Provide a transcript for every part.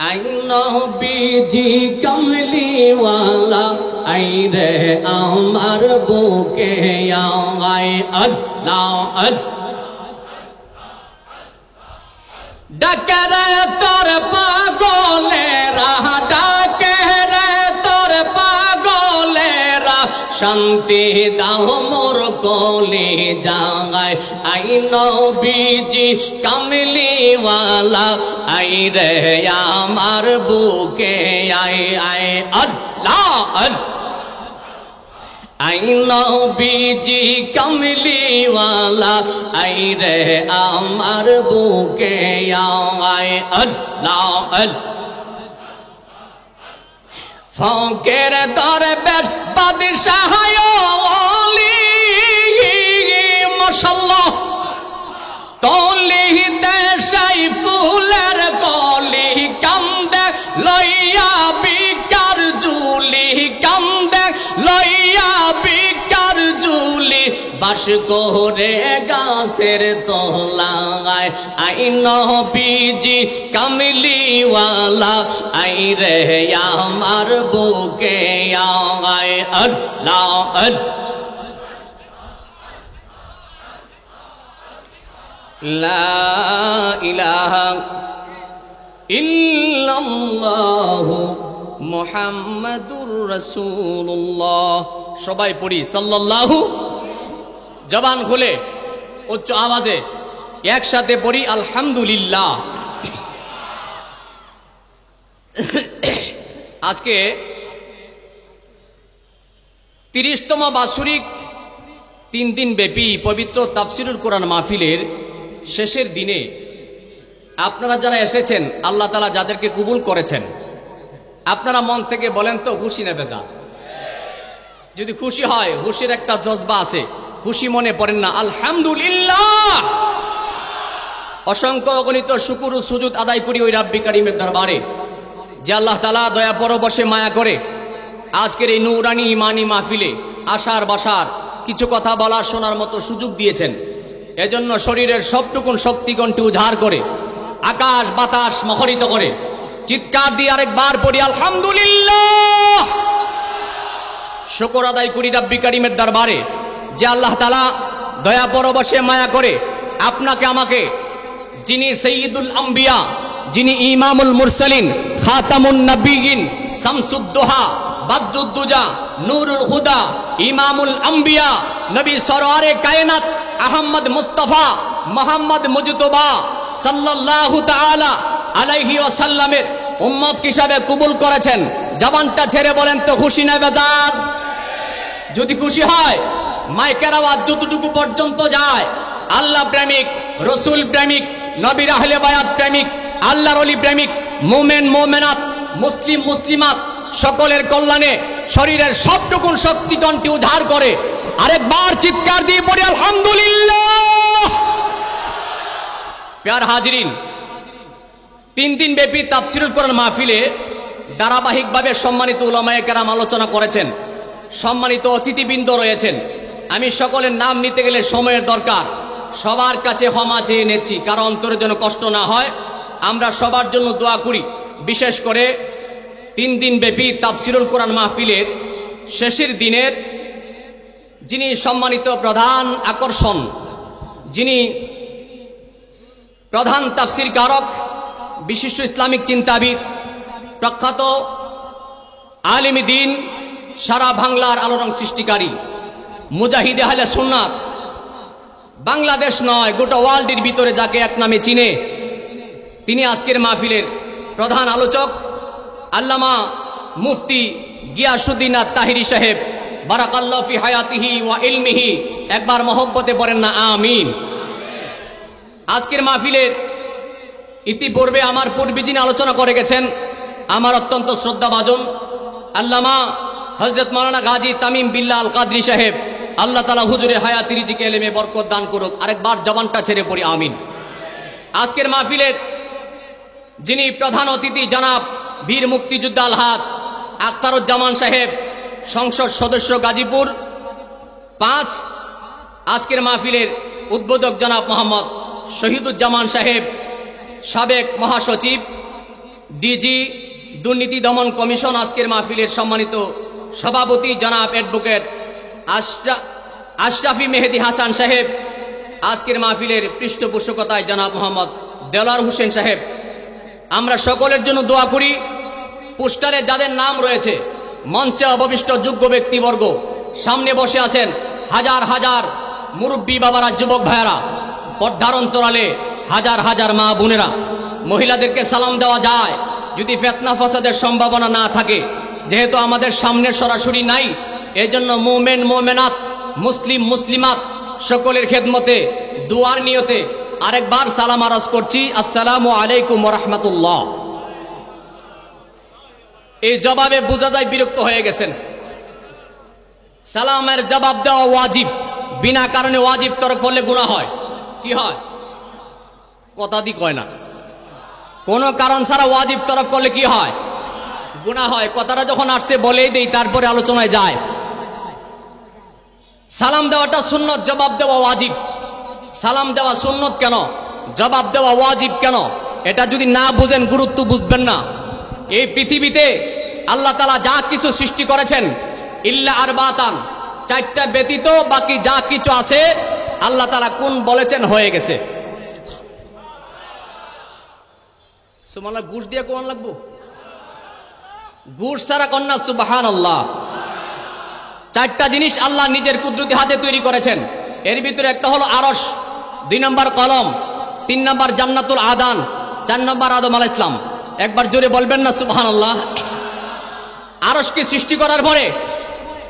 I নবীজি কামলিওয়ালা I রে আমার বুকে আই আল্লাহ ডাকে রে তোর পাগলেরা, ডাকে রে তোর পাগলেরা, শান্তি দাও মোর কলে যায়। আই নবীজি কামলিওয়ালা আই রে আমার বুকে আই আই আল্লাহ আই নবীজি কামলিওয়ালা আই রে আমার বুকে আই আল্লাহ ফকের দরবেশ বাদশাহ ওলি মাশাআল্লাহ তলি দেশাই ফুলের কলি কান্দে লইয়া বিকার জুলি, কান্দে লইয়া বিকার জুলি, বাস করে গাছের তলায়। আই নবীজি কামলিওয়ালা আই রে আমার বুকে আয় আল্লাহ লা ইলাহা ইল্লাল্লাহু মুহাম্মাদুর রাসূলুল্লাহ। সবাই পড়ি সাল্লাল্লাহু, জবান খুলে উচ্চ আওয়াজে একসাথে পড়ি আলহামদুলিল্লাহ। আজকে 30তম বাৎসরিক 3 দিন ব্যাপী পবিত্র তাফসিরুল কোরআন মাহফিলের শেষের দিনে আপনারা যারা এসেছেন, আল্লাহ তাআলা যাদেরকে কবুল করেছেন, আপনারা মন থেকে বলেন তো খুশি না বেজা? যদি খুশি হয়, খুশির একটা জজবা আছে, খুশি মনে পড়েন না আলহামদুলিল্লাহ। অসংখ্য অগণিত শুকর ও সুজুদ আদায় করি ওই রাব্বি কারীমের দরবারে যে আল্লাহ তাআলা দয়া পরবশে মায়া করে আজকের এই নূরানি ইমানি মাহফিলে আসার বাসার কিছু কথা বলার শোনার মতো সুযোগ দিয়েছেন। এজন্য শরীরের সবটুকুন শক্তিকণ্ঠে উজাড় করে আকাশ বাতাস মুখরিত করে চিৎকার দিয়ে আরেকবার পড়ি আলহামদুলিল্লাহ। শুকর আদায় করি রাব্বি কারীমের দরবারে যে আল্লাহ তাআলা দয়া পরবশে মায়া করে আপনাকে আমাকে, যিনি সাইয়্যিদুল আম্বিয়া, যিনি ইমামুল মুরসালিন, খাতামুন নবিয়্যিন, শামসুদ্দোহা, বাদরুদ্দুজা, নূরুল হুদা, ইমামুল আম্বিয়া, নবী সরওয়ারে কায়নাত আহমদ মুস্তাফা মুহাম্মদ মুজতবা সাল্লাল্লাহু তাআলা আলাইহি ওয়াসাল্লামের উম্মত হিসাবে কবুল করেছেন। জবানটা ছেড়ে বলেন তো খুশি না বেজার? যদি খুশি হয় মাইকের আওয়াজ যতটুকু পর্যন্ত যায়, আল্লাহ প্রেমিক, রসুল প্রেমিক, নবীর আহলে বায়াত প্রেমিক, আল্লাহর ওলি প্রেমিক, মুমিন মুমিনাত, মুসলিম মুসলিমাত সকলের কল্যাণে শরীরের সবটুকুন শক্তি কণ্ঠে উজাড় করে আরেকবার চিৎকার দিয়ে পড়ি আলহামদুলিল্লাহ। প্যার হাজিরিন, 3 দিন ব্যাপী তাফসিরুল কোরআন মাহফিলে ধারাবাহিকভাবে সম্মানিত উলামায়ে কেরাম আলোচনা করেছেন, সম্মানিত অতিথিবৃন্দ রয়েছেন। আমি সকলের নাম নিতে গেলে সময়ের দরকার, সবার কাছে ক্ষমা চেয়ে নেছি, কারণ অন্তরে যেন কষ্ট না হয়। আমরা সবার জন্য দোয়া করি। বিশেষ করে 3 দিন ব্যাপী তাফসিরুল কোরআন মাহফিলের শেষের দিনের যিনি সম্মানিত প্রধান আকর্ষণ, যিনি প্রধান তাফসির কারক, বিশিষ্ট ইসলামিক চিন্তাবিদ, প্রখ্যাত আলেমী দ্বীন, সারা বাংলার আলোড়ন সৃষ্টিকারী, মুজাহিদে আহলে সুন্নাত, বাংলাদেশ নয় গোটা ওয়ার্ল্ডের ভিতরে যাকে এক নামে চিনে, তিনি আজকের মাহফিলের প্রধান আলোচক আল্লামা মুফতি গিয়াসউদ্দিন আত-তাহিরি সাহেব, বারাকাল্লাহু ফি হায়াতিহি ওয়া ইলমিহি। একবার মহব্বতে পড়েন না আমিন। আজকের মাহফিলের ইতিপূর্বে আমার পূর্বে যিনি আলোচনা করে গেছেন, আমার অত্যন্ত শ্রদ্ধাভাজন আল্লামা হযরত মাওলানা গাজী তামিম বিল্লাহ আল কাদরি সাহেব, আল্লাহ তাআলা হুজুরের হায়াতি রিজিকে এলেমে বরকত দান করুক। আরেকবার জবানটা ছেড়ে পড়ি আমিন। আজকের মাহফিলের যিনি প্রধান অতিথি জনাব বীর মুক্তিযোদ্ধা আলহাজ আখতারুজ্জামান সাহেব, সংসদ সদস্য গাজীপুর 5। আজকের মাহফিলের উদ্বোধক জনাব মোহাম্মদ শহীদুজ্জামান সাহেব, সাবেক মহাসচিব ডিজি দুর্নীতি দমন কমিশন আজকের মাহফিলের সম্মানিত সভাপতি জনাব অ্যাডভোকেট আশরাফি মেহেদি হাসান সাহেব, আজকের মাহফিলের পৃষ্ঠপোষকতায় জনাব মোহাম্মদ দেলার হোসেন সাহেব, আমরা সকলের জন্য দোয়া করি। পোস্টারে যাদের নাম রয়েছে, মঞ্চে অবশিষ্ট যোগ্য ব্যক্তিবর্গ, সামনে বসে আছেন হাজার হাজার মুরব্বী বাবারা, যুবক ভাইয়েরা, পর্দার অন্তরালে হাজার হাজার মা বোনেরা, মহিলাদেরকে সালাম দেওয়া যায় যদি ফিতনা ফাসাদের সম্ভাবনা না থাকে। যেহেতু আমাদের সামনে সরাসরি নাই, এজন্য মুমিন মুমিনাত, মুসলিম মুসলিমাত সকলের খেদমতে দুয়ার নিয়তে আরেকবার সালাম আরজ করছি, আসসালামু আলাইকুম ওয়া রাহমাতুল্লাহ। এই জবাবে বোঝা যায় বিরক্ত হয়ে গেছেন। সালামের জবাব দেওয়া ওয়াজিব, বিনা কারণে ওয়াজিব তরক করলে গুনাহ হয়। কি হয়? কথা দি কয় না। কোন কারণ ছাড়া ওয়াজিব তরফ করলে কি হয়? গুনাহ হয়। কথাটা যখন আসছে বলেই দেই, তারপরে আলোচনায় যায়। সালাম দেওয়াটা সুন্নত, জবাব দেওয়া ওয়াজিব। সালাম দেওয়া সুন্নত কেন, জবাব দেওয়া ওয়াজিব কেন, এটা যদি না বুঝেন, গুরুত্ব বুঝবেন না। এই পৃথিবীতে আল্লাহ তাআলা যা কিছু সৃষ্টি করেছেন, ইল্লা আরবাতান, চারটা ব্যতীত বাকি যা কিছু আছে আল্লাহ তাআলা কোন বলেছেন হয়ে গেছে। সুবহানাল্লাহ। ঘুষ দিয়ে কোরআন লাগবো? ঘুষ ছাড়া কন্যা সুবহানাল্লাহ। চারটা জিনিস আল্লাহ নিজের কুদরতি হাতে তৈরি করেছেন। এর ভিতরে একটা হলো আরশ, 2 নম্বর কলম, 3 নম্বর জান্নাতুল আদান, 4 নম্বর আদম আলাইহিস সালাম। একবার জোরে বলবেন না সুবহানাল্লাহ। আরশকে সৃষ্টি করার পরে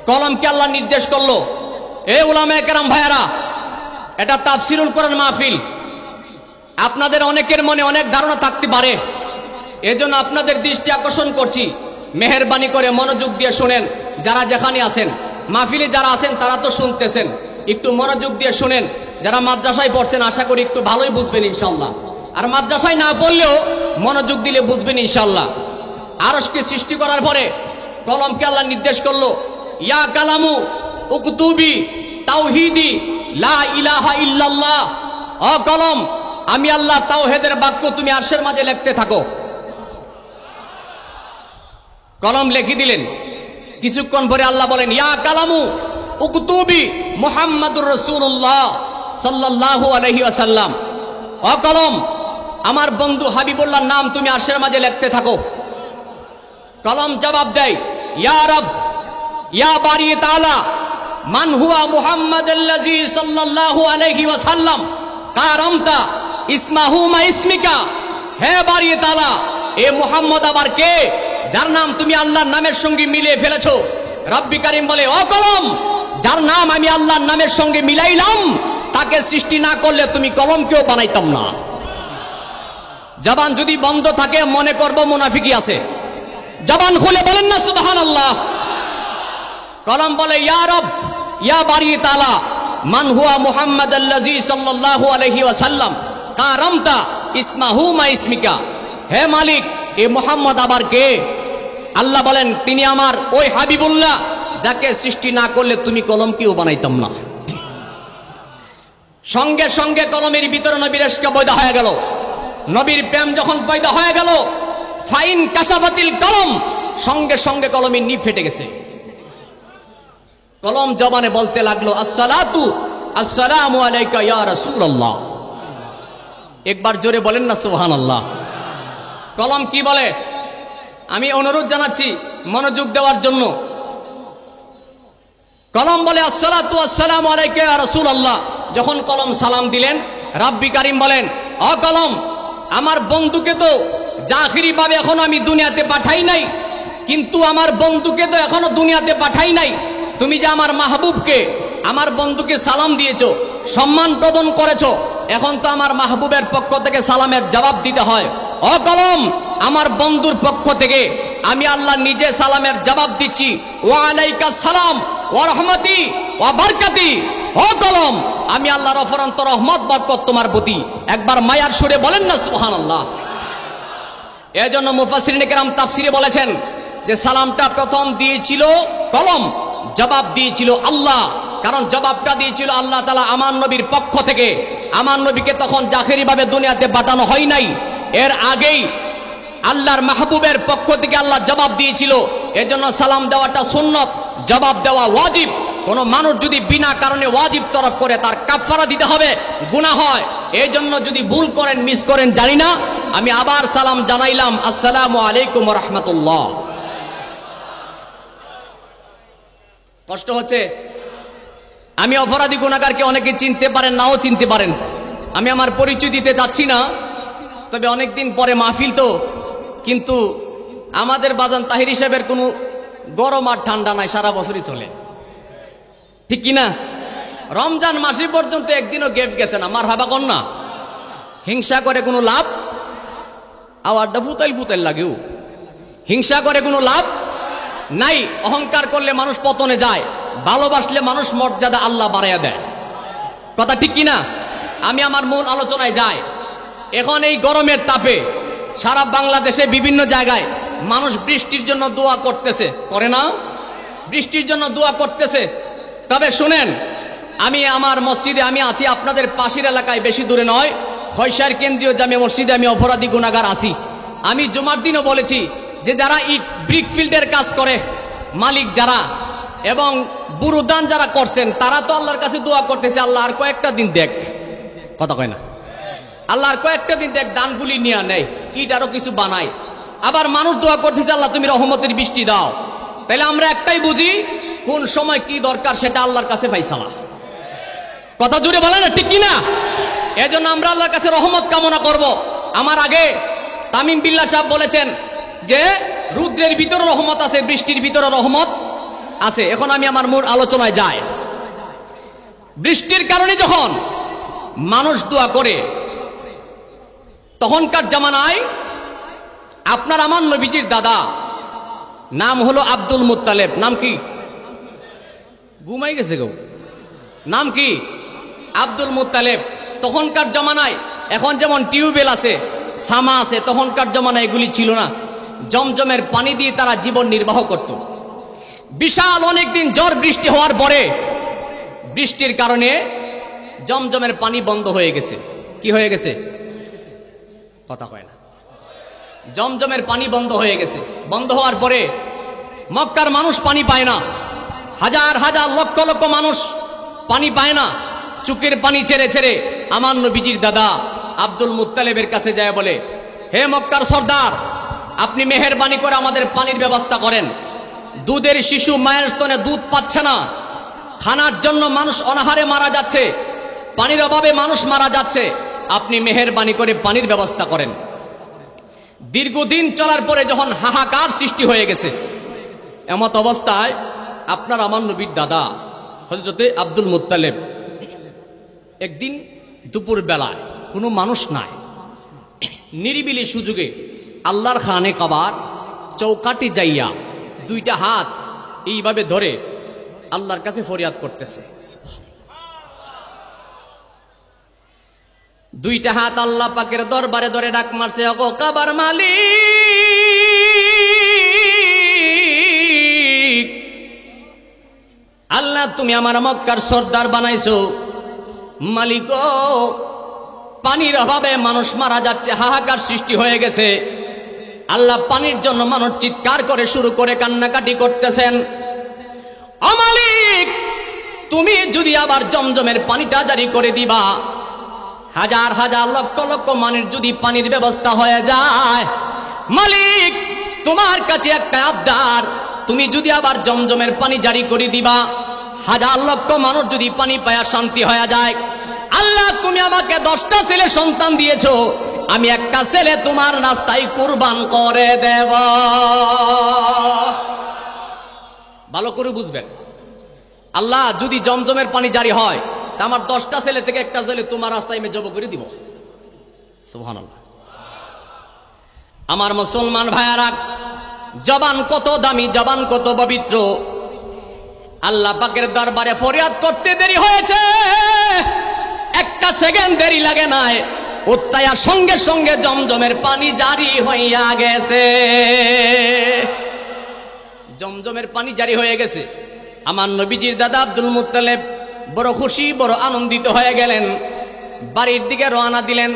কলমকে আল্লাহ নির্দেশ করলো, এ উলামায়ে কেরাম ভাইয়ারা, এটা তাফসিরুল কোরআন মাহফিল, আপনাদের অনেকের মনে অনেক ধারণা থাকতে পারে, এজন্য আপনাদের দৃষ্টি আকর্ষণ করছি, মেহেরবানি করে মনোযোগ দিয়ে শুনেন। যারা যেখানে আছেন, মাহফিলে যারা আছেন তারা তো শুনতেছেন, একটু মনোযোগ দিয়ে শুনেন। যারা মাদ্রাসায় পড়ছেন আশা করি একটু ভালোই বুঝবেন ইনশাআল্লাহ, আর মাদ্রাসায় না পড়লেও মনোযোগ দিলে বুঝবেন ইনশাআল্লাহ। আরশকে সৃষ্টি করার পরে কলমকে আল্লাহ নির্দেশ করলো, ইয়া কালামু উকতুবি তাওহীদি লা ইলাহা ইল্লাল্লাহ। ও কলম, আমি আল্লাহ তাওহীদের বাক্য তুমি আরশের মাঝে লিখতে থাকো। কলম লিখে দিলেন। কিছুক্ষণ পরে আল্লাহ বলেন, ইয়া কালামু উকতুবি মুহাম্মাদুর রাসূলুল্লাহ সাল্লাল্লাহু আলাইহি ওয়াসাল্লাম। ও কলম, আমার বন্ধু হাবিবুল্লাহর নাম তুমি আরশের মাঝে লিখতে থাকো। কলম জবাব দেয়, ইয়া রব, ইয়া বারি তাআলা, মান হুয়া মুহাম্মাদুল্লাযী সাল্লাল্লাহু আলাইহি ওয়াসাল্লাম কারামতা ইসমাহু মা ইসমিকা। হে বারি তাআলা, এ মুহাম্মদ আবার কে, যার নাম তুমি আল্লাহর নামের সঙ্গে মিলিয়ে ফেলেছো। রব্বি কারীম বলে, ও কলম, যার নাম আমি আল্লাহর নামের সঙ্গে মিলাইলাম, তাকে সৃষ্টি না করলে তুমি কলমকেও বানাইতাম না। জবান যদি বন্ধ থাকে মনে করব মুনাফিকি আছে। জবান খুলে বলেন না সুবহানাল্লাহ। কলম বলে, ইয়া রব, ইয়া বারি তাআলা, মান হুয়া মুহাম্মাদুল্লাযী সাল্লাল্লাহু আলাইহি ওয়াসাল্লাম কারামতা ইসমাহু মা ইসমিকা। হে মালিক, এ মুহাম্মদ আবার কে? আল্লাহ বলেন, তিনি আমার ওই হাবিবুল্লাহ, যাকে সৃষ্টি না করলে তুমি কলমকেও বানাইতাম না। সঙ্গে সঙ্গে কলমের ভিতরে নবীর ইশক পয়দা হয়ে গেল। নবীর প্রেম যখন পয়দা হয়ে গেল, ফাইন কাশাফাতিল কলম, সঙ্গে সঙ্গে কলমের নিব ফেটে গেছে। কলম জবানে বলতে লাগলো, আসসালাতু আসসালামু আলাইকা ইয়া রাসূলুল্লাহ। একবার জোরে বলেন না সুবহানাল্লাহ। কলম কি বলে? আমি অনুরোধ জানাচ্ছি মনোযোগ দেওয়ার জন্য। কলম বলে, আসসালাতু আসসালামু আলাইকা ইয়া রাসূলুল্লাহ। যখন কলম সালাম দিলেন, রব্বি কারীম বলেন, ও কলম, আমার বন্ধুকে তো জাহিরি ভাবে এখনো আমি দুনিয়াতে পাঠাই নাই, কিন্তু আমার বন্ধুকে তো এখনো দুনিয়াতে পাঠাই নাই। তুমি যে আমার মাহবুবকে, আমার বন্ধুকে সালাম দিয়েছো, সম্মান প্রদান করেছো, এখন তো আমার মাহবুবের পক্ষ থেকে সালামের জবাব দিতে হয়। ও কলম, আমার বন্ধুর পক্ষ থেকে আমি আল্লাহ নিজে সালামের জবাব দিচ্ছি, ওয়া আলাইকাস সালাম ওয়া রাহমাতি ওয়া বারাকাতি। ও কলম, আমি আল্লাহর অফুরন্ত রহমত বরকত তোমার প্রতি। একবার মায়ার সুরে বলেন না সুবহানাল্লাহ। এজন্য মুফাসসিরিনে কেরাম তাফসিরে বলেছেন যে সালামটা প্রথম দিয়েছিল কলম, জবাব দিয়েছিল আল্লাহ। কারণ জবাবটা দিয়েছিল আল্লাহ তাআলা আমার নবীর পক্ষ থেকে। আমার নবীকে তখন জাহেরি ভাবে দুনিয়াতে পাঠানো হয় নাই। এর আগেই আল্লাহর মাহবুবের পক্ষ থেকে আল্লাহ জবাব দিয়েছিল। এজন্য সালাম দেওয়াটা সুন্নত, জবাব দেওয়া ওয়াজিব। কোন মানুষ যদি বিনা কারণে ওয়াজিব তরফ করে তার কাফারা দিতে হবে, গুনাহ হয়। এই জন্য যদি ভুল করেন, মিস করেন, জানি না, আমি আবার সালাম জানাইলাম, আসসালামু আলাইকুম ওয়া রাহমাতুল্লাহ। কষ্ট হচ্ছে? আমি অপরাধী গুনাহগারকে অনেকে চিনতে পারেন, নাও চিনতে পারেন। আমি আমার পরিচয় দিতে চাচ্ছি না, তবে অনেকদিন পরে মাহফিল তো, কিন্তু আমাদের বাজান তাহির সাহেবের কোনো গরম আর ঠান্ডা নাই, সারা বছরই চলে, ঠিক কিনা? রমজান মাসে পর্যন্ত একদিনও গেপ গেছে না। মারহাবা কর না। হিংসা করে কোনো লাভ? আওয়ারটা ফুতাইল ফুতাইল লাগেও। হিংসা করে কোনো লাভ নাই। অহংকার করলে মানুষ পতনে যায়, ভালোবাসলে মানুষ মর্যাদা আল্লাহ বাড়াইয়া দেয়। কথা ঠিক কিনা? আমি আমার মূল আলোচনায় যাই। এখন এই গরমের তাপে সারা বাংলাদেশে বিভিন্ন জায়গায় মানুষ বৃষ্টির জন্য দোয়া করতেছে, করে না? বৃষ্টির জন্য দোয়া করতেছে। তবে শুনেন, আমি আমার মসজিদে আমি আছি, আপনাদের পাশের এলাকায়, বেশি দূরে নয়, খয়সার কেন্দ্রীয় জামিয়া মসজিদে আমি অপরাধী গুনাহগার আছি। আমি জুমার দিনও বলেছি যে যারা ইট ব্রিক ফিল্ডের কাজ করে, মালিক যারা এবং বুরুদান যারা করছেন, তারা তো আল্লাহর কাছে দোয়া করতেছে, আল্লাহ আর কয়েকটা দিন দেখ। কথা কয় না? আল্লাহ আর কয়েকটা দিন দেখ, দানগুলি নিয়ে নেয়, ইট আরো কিছু বানায়। আবার মানুষ দোয়া করতেছে, আল্লাহ তুমি রহমতের বৃষ্টি দাও। তাহলে আমরা একটাই বুঝি, কোন সময় কি দরকার সেটা আল্লাহর কাছে ফাইসালা। কথা জুড়ে বলে না, ঠিক কিনা? এজন্য আমরা আল্লাহর কাছে রহমত কামনা করব। আমার আগে তামিম বিল্লাহ সাহেব বলেছেন যে রুদ্রের ভিতরে রহমত আছে, বৃষ্টির ভিতরে রহমত আছে। এখন আমি আমার মূল আলোচনায় যাই। বৃষ্টির কারণে যখন মানুষ দোয়া করে, তখনকার জামানায় আপনার আমার নবীজির দাদা নাম হলো আব্দুল মুত্তালেব। নাম কি? ঘুমাই গেছে গো। নাম কি? আব্দুল মুত্তালেব। তখনকার জামানায় এখন যেমন টিউবওয়েল আছে, সামা আছে, তখনকার জামানায় এগুলি ছিল না। জমজমের পানি দিয়ে তারা জীবন নির্বাহ করত। বিশাল অনেকদিন ঝড় বৃষ্টি হওয়ার পরে বৃষ্টির কারণে জমজমের পানি বন্ধ হয়ে গেছে। কি হয়ে গেছে? কথা কয় না। জমজমের পানি বন্ধ হয়ে গেছে। বন্ধ হওয়ার পরে মক্কার মানুষ পানি পায় না। হাজার হাজার লক্ষ লক্ষ মানুষ পানি পায় না। চুকের পানি ছেড়ে ছেড়ে আমার নবীজির দাদা আব্দুল মুত্তালেবের কাছে যায়, বলে, হে মক্কার সর্দার, আপনি মেহেরবানি করে আমাদের পানির ব্যবস্থা করেন। দুধের শিশু মায়ের স্তনে দুধ পাচ্ছে না, খানার জন্য মানুষ অনাহারে মারা যাচ্ছে, পানির অভাবে মানুষ মারা যাচ্ছে, আপনি মেহেরবানি করে পানির ব্যবস্থা করেন। দীর্ঘদিন চলার পরে যখন হাহাকার সৃষ্টি হয়ে গেছে, এমত অবস্থায় আপনার আমার নবীর দাদা হযরতে আব্দুল মুত্তালেব একদিন দুপুর বেলায় কোনো মানুষ নাই, নিরিবিলি সুযোগে আল্লাহর খানে কাবার চৌকাটি যাইয়া দুইটা হাত এইভাবে ধরে আল্লাহর কাছে ফরিয়াদ করতেছে। দুইটা হাত আল্লাহ পাকের দরবারে ধরে ডাক মারছে, ওগো কাবার মালিক, আল্লাহ তুমি আমার মক্কার সর্দার বানাইছো, মালিক পানির অভাবে মানুষ মারা যাচ্ছে, হাহাকার সৃষ্টি হয়ে গেছে। আল্লাহ পানির জন্য মানুষ চিৎকার করে শুরু করে কান্নাকাটি করতেছেন। ও মালিক, তুমি যদি আবার জমজমের পানিটা জারি করে দিবা, হাজার হাজার লক্ষ লক্ষ মানুষ যদি পানির ব্যবস্থা হয়ে যায়, মালিক তোমার কাছে একটা আবদার, তুমি যদি আবার জমজমের পানি জারি করে দিবা, হাজার লক্ষ মানুষ যদি পানি পায়া শান্তি হয়ে যায়, আল্লাহ তুমি আমাকে 10টা ছেলে সন্তান দিয়েছো, আমি একটা ছেলে তোমার রাস্তায় কুরবান করে দেব। ভালো করে বুঝবেন, আল্লাহ যদি জমজমের পানি জারি হয়, তা আমার 10টা ছেলে থেকে একটা ছেলে তোমার রাস্তায় আমি জব করে দিব। সুবহানাল্লাহ। আমার মুসলমান ভাইয়ারা, জবান কত দামি, জবান কত পবিত্র। আল্লাহ পাকের দরবারে ফরিয়াদ করতে দেরি হয়েছে, একটা সেকেন্ড দেরি লাগে নাই, উত্তায়ার সঙ্গে সঙ্গে জমজমের পানি জারি হইয়া গেছে। জমজমের পানি জারি হয়ে গেছে। আমার নবীজির দাদা আব্দুল মুত্তালেব বড় খুশি, বড় আনন্দিত হয়ে গেলেন, বাড়ির দিকে রওনা দিলেন।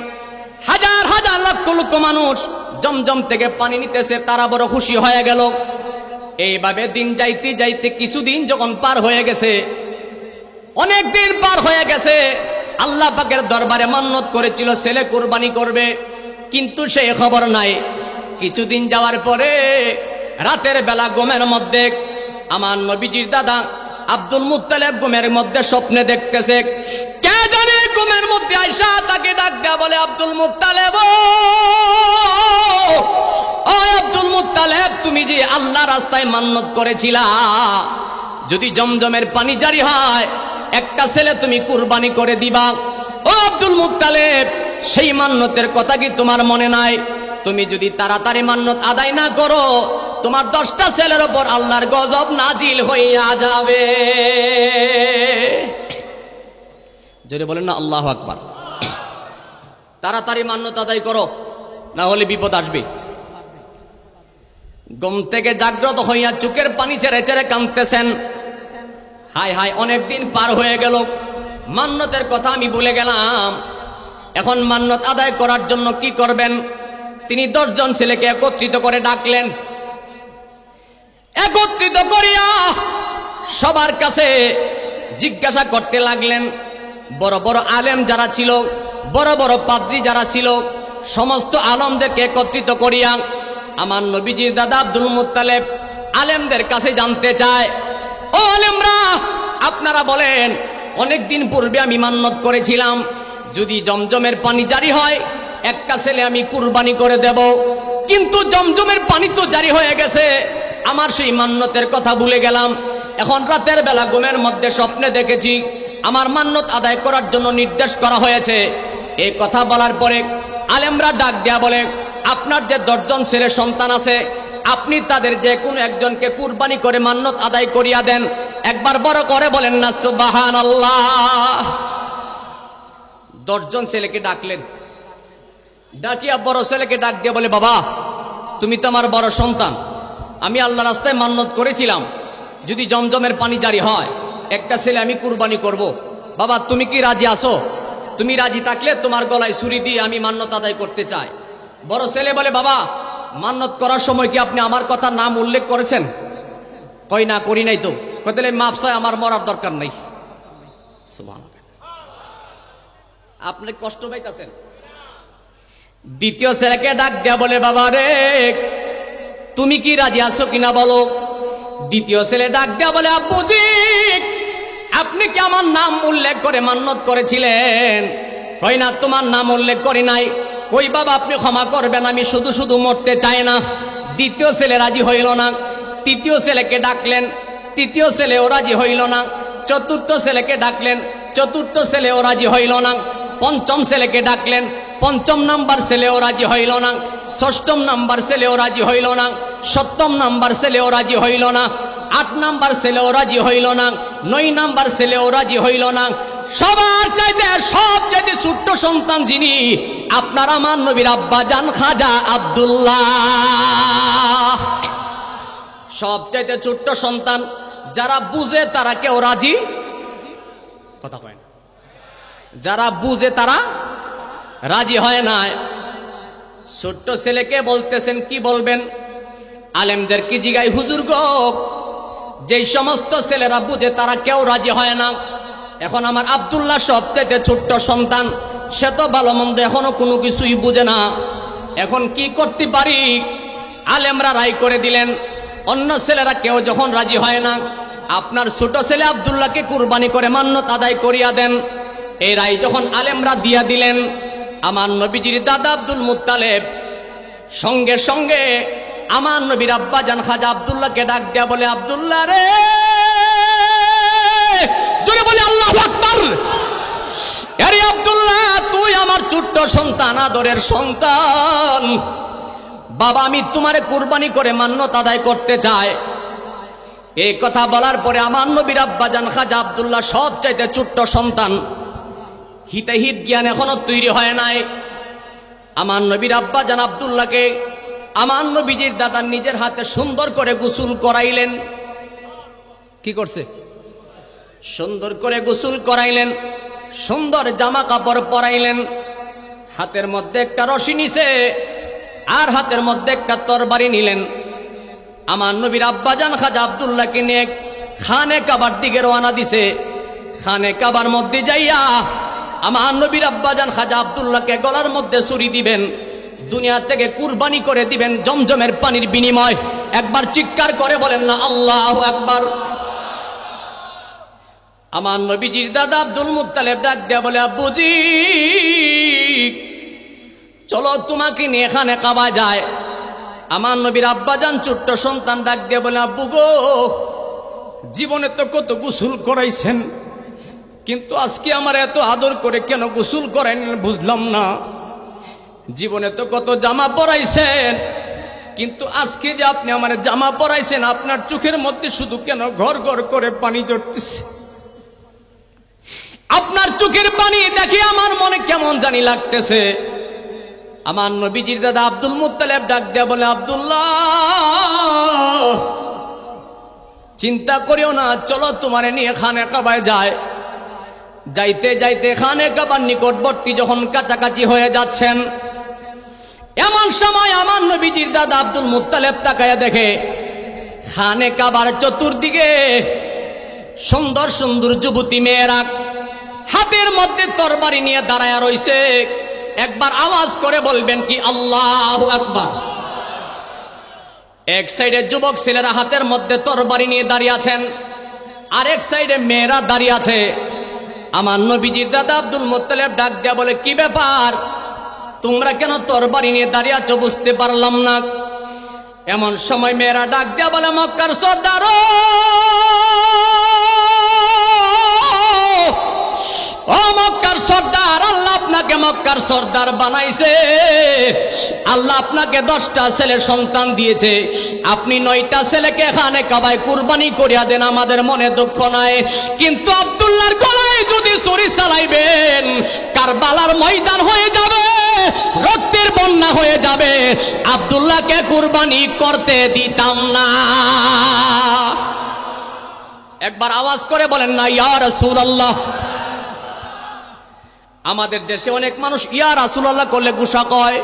হাজার হাজার লক্ষ লক্ষ মানুষ জমজম থেকে পানি নিতেছে, তারা বড় খুশি হয়ে গেল। এইভাবে দিন যাইতে যাইতে কিছুদিন যখন পার হয়ে গেছে, অনেক দিন পার হয়ে গেছে, আল্লাহ পাকের দরবারে মান্নত করেছিল ছেলে কুরবানি করবে, কিন্তু সেই খবর নাই। কিছুদিন যাওয়ার পরে রাতের বেলা ঘুমের মধ্যে আমার নবীজির দাদা আব্দুল মুত্তালিব ঘুমের মধ্যে স্বপ্নে দেখতেছে, কে জানে ঘুমের মধ্যে আয়েশা তাকে ডাক দেয়া বলে, আব্দুল মুত্তালিব, ও আব্দুল মুত্তালিব, তুমি যে আল্লাহ রাস্তায় মান্নত করেছিলা যদি জমজমের পানি জারি হয় একটা ছেলে তুমি কুরবানি করে দিবা। ও আব্দুল মুত্তালিব, সেই মান্নতের কথা কি তোমার মনে নাই? তুমি যদি তাড়াতাড়ি মান্নত আদায় না করো তোমার 10টা ছেলের উপর আল্লাহর গজব নাজিল হইয়া যাবে। যদি বলেন না আল্লাহু আকবার। তাড়াতাড়ি মান্নত আদায় করো, না হলে বিপদ আসবে। ঘুম থেকে জাগ্রত হইয়া চোখের পানি ছেড়ে ছেড়ে কাঁদতেছেন, হায় হায় অনেকদিন পার হয়ে গেল, মান্নতের কথা আমি ভুলে গেলাম, এখন মান্নত আদায় করার জন্য কি করবেন? তিনি 10 জন ছেলেকে একত্রিত করে ডাকলেন। একত্রিত করিয়া সবার কাছে জিজ্ঞাসা করতে লাগলেন। বড় বড় আলেম যারা ছিল, বড় বড় পাদ্রী যারা ছিল, সমস্ত আলেমদেরকে একত্রিত করিয়া আমার নবীজির দাদা আব্দুল মুত্তালিব আলেমদের কাছে জানতে চায়, ও আলেমরা, আপনারা বলেন, অনেকদিন পূর্বে আমি মান্নত করেছিলাম যদি জমজমের পানি জারি হয় একটা ছেলে আমি কুরবানি করে দেব, কিন্তু জমজমের পানি তো জারি হয়ে গেছে, আমার সেই মান্নতের কথা ভুলে গেলাম। এখন রাতের বেলা ঘুমের মধ্যে স্বপ্নে দেখেছি আমার মান্নত আদায় করার জন্য নির্দেশ করা হয়েছে। এই কথা বলার পরে আলেমরা ডাক দেয়া বলে, আপনার যে 10 জন ছেলে সন্তান আছে আপনি তাদের যে কোনো একজনকে কুরবানি করে মান্নত আদায় করিয়া দেন। একবার বড় করে বলেন না সুবহানাল্লাহ। 10 জন ছেলেকে ডাকলেন, ডাকিয়া বড় ছেলেকে ডাক দিয়ে বলে, বাবা তুমি তো আমার বড় সন্তান, আমি আল্লাহ রাস্তায় মান্নত করেছিলাম যদি জমজমের পানি জারি হয় একটা ছেলে আমি কুরবানি করব, বাবা তুমি কি রাজি আছো? তুমি রাজি থাকলে তোমার গলায় ছুরি দিয়ে আমি মান্নত আদায় করতে চাই। বড় ছেলে বলে, বাবা মান্নত করার সময় কি আপনি আমার কথা নাম উল্লেখ করেছেন? কই না, করি নাই তো। কইলে মাফ চাই, আমার মরার দরকার নাই। সুবহানাল্লাহ, আপনি কষ্ট পাইতেছেন। দ্বিতীয় ছেলেকে ডাক দেয়া বলে, বাবা রে তুমি কি রাজি আছো কিনা বলো। দ্বিতীয় ছেলে ডাক দেয়া বলে, আব্বুজি আপনি কি আমার নাম উল্লেখ করে মান্নত করেছিলেন? কই না, তোমার নাম উল্লেখ করি নাই। কই বাবা আপনি ক্ষমা করবেন, আমি শুধু শুধু মরতে চাই না। দ্বিতীয় ছেলে রাজি হইল না। তৃতীয় ছেলেকে ডাকলেন, তৃতীয় ছেলেও রাজি হইল না। চতুর্থ ছেলেকে ডাকলেন, চতুর্থ ছেলেও রাজি হইল না। পঞ্চম ছেলেকে ডাকলেন, পঞ্চম নাম্বার ছেলেও রাজি হইল না। ষষ্ঠম নাম্বার ছেলেও রাজি হইল না। সপ্তম নাম্বার ছেলেও রাজি হইল না। 8 নাম্বার ছেলেও রাজি হইল না। 9 নাম্বার ছেলেও রাজি হইল না। সবার চাইতে সবচাইতে ছোট্ট সন্তান যিনি, আপনার আমার নবীর আব্বা জান খাজা আব্দুল্লাহ, সবচাইতে ছোট্ট সন্তান। যারা বুঝে তারা কেউ রাজি, কথা কয় না, যারা বুঝে তারা রাজি হয় না। ছোট্ট ছেলেকে বলতেছেন, কি বলবেন? আলেমদের কি জিগাই, হুজুর গো যেই সমস্ত ছেলেরা বুঝে তারা কেউ রাজি হয় না। এখন আমার আব্দুল্লাহ সবচাইতে ছোট্ট সন্তান, সে তো ভালো মন্দ এখনো কোনো কিছুই বুঝে না, এখন কি করতে পারি? আলেমরা রায় করে দিলেন, অন্য ছেলেরা কেউ যখন রাজি হয় না, আপনার ছোট ছেলে আব্দুল্লাহকে কুরবানি করে মান্নত আদায় করিয়া দেন। এই রায় যখন আলেমরা দিয়া দিলেন, আমার নবীজির দাদা আব্দুল মুত্তালিব সঙ্গে সঙ্গে আমার নবীর আব্বা জান খাজা আব্দুল্লাহকে ডাক দেয়া বলে, আব্দুল্লাহ রে, জোরে বলে আল্লাহু আকবার। আরে আব্দুল্লাহ, তুই আমার ছোট্ট সন্তান, আদরের সন্তান, বাবা আমি তোমারে কুরবানি করে মান্নত আদায় করতে চাই। এই কথা বলার পরে আমার নবীর আব্বা জান খাজা আব্দুল্লাহ সবচাইতে ছোট্ট সন্তান, হিতাহিত জ্ঞান এখনো তৈরি হয় নাই। আমার নবীর আব্বা জান আব্দুল্লাহকে আমার নবীজির দাদা নিজের হাতে সুন্দর করে গোসল করাইলেন। কি করছে? সুন্দর করে গোসল করাইলেন, সুন্দর জামা কাপড় পরাইলেন, হাতের মধ্যে একটা রশি নিছে, আর হাতের মধ্যে একটা তরবারি নিলেন। আমার নবীর আব্বাজান খাজা আব্দুল্লাহকে নিয়ে খানে কাবার দিকে রওনা দিছে। খানে কাবার মধ্যে যাইয়া আমার নবীর আব্বাজান খাজা আব্দুল্লাহকে গলার মধ্যে ছুরি দিবেন, দুনিয়া থেকে কুরবানি করে দিবেন জমজমের পানির বিনিময়। একবার চিৎকার করে বলেন না আল্লাহু আকবার। আমার নবীজির দাদা আব্দুল মুত্তালিব ডাক দেয়া বলে, আব্বুজি চলো তোমাকে নিয়ে এখানে কাবা যায়। আমার নবীর আব্বাজান ছোট্ট সন্তান ডাক দিয়ে বলে, আব্বু গো জীবনে তো কত গোসল করাইছেন, কিন্তু আজকে আমার এত আদর করে কেন গোসল করেন বুঝলাম না। জীবনে তো কত জামা পরাইছেন, কিন্তু আজকে যে আপনি আমার জামা পরাইছেন আপনার চোখের মধ্যে শুধু কেন ঘর ঘর করে পানি ঝরতেছে। আপনার চোখের পানি দেখে আমার মনে কেমন জানি লাগতেছে। আমার নবীজির দাদা আব্দুল মুত্তালিব ডাক দেয়া বলে, আব্দুল্লাহ চিন্তা করিও না, চলো তোমারে নিয়ে খানে কাবায় যায়। যাইতে যাইতে খানে কাবার নিকটবর্তী যখন কাছাকাছি হয়ে যাচ্ছেন, এমন সময় আমার নবীজির দাদা আব্দুল মুত্তালিব তাকায়া দেখে খানে কাবার চতুর্দিকে সুন্দর সুন্দর যুবতী মেয়েরা হাতের মধ্যে তরবারি নিয়ে দাঁড়ায় রইছে। একবার আওয়াজ করে বলবেন কি আল্লাহু আকবার। এক সাইডে যুবক ছেলেরা হাতের মধ্যে তরবারি নিয়ে দাঁড়িয়ে আছেন, আর এক সাইডে মেয়েরা দাঁড়িয়ে আছে। আমার নবীজির দাদা আব্দুল মুত্তালিব ডাক দেয়া বলে, কি ব্যাপার তোমরা কেন তরবারি নিয়ে দাঁড়িয়ে আছো বুঝতে পারলাম না। এমন সময় মেয়েরা ডাক দেয়া বলে, মক্কার সর্দার ও মক্কার সর্দার, আল্লাহ আপনাকে মক্কার সর্দার বানাইছে, আল্লাহ আপনাকে 10টা ছেলে সন্তান দিয়েছে, আপনি 9টা ছেলেকে এখানে কাবায় কুরবানি করিয়া দেন, আমাদের মনে দুঃখ নাই। কিন্তু আব্দুল্লাহর গলায় যদি ছুরি চালাইবেন কারবালার ময়দান হয়ে যাবে, রক্তের বন্যা হয়ে যাবে, আব্দুল্লাহকে কুরবানি করতে দিতাম না। একবার আওয়াজ করে বলেন না ইয়া রাসূলুল্লাহ। আমাদের দেশে অনেক মানুষ ইয়া রাসূলুল্লাহ করলে গুসা কয়,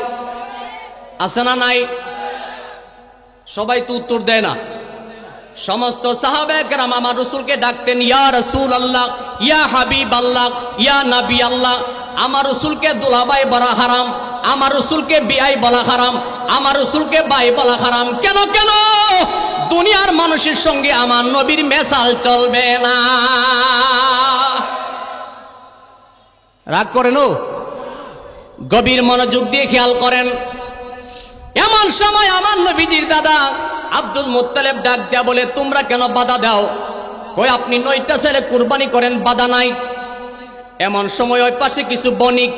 আছে না নাই? সবাই তো উত্তর দেয় না। সমস্ত সাহাবায়ে কেরাম আমার রাসূলকে ডাকতেন ইয়া রাসূলুল্লাহ, ইয়া হাবিবাল্লাহ, ইয়া নবী আল্লাহ। আমার রাসূলকে দুলাভাই বলা হারাম, আমার রাসূলকে বিআই বলা হারাম, আমার রাসূলকে ভাই বলা হারাম। কেন কেন? দুনিয়ার মানুষের সঙ্গে আমার নবীর মেসাল চলবে না। রাগ করেন? গভীর মনোযোগ দিয়ে খেয়াল করেন। এমন সময় আমার নবীজির দাদা আব্দুল মুত্তালিব ডাক দেয়া বলে, তোমরা কেন বাধা দাও? কই আপনি 9টা ছেলে কুরবানি করেন, বাধা নাই। এমন সময় ওই পাশে কিছু বণিক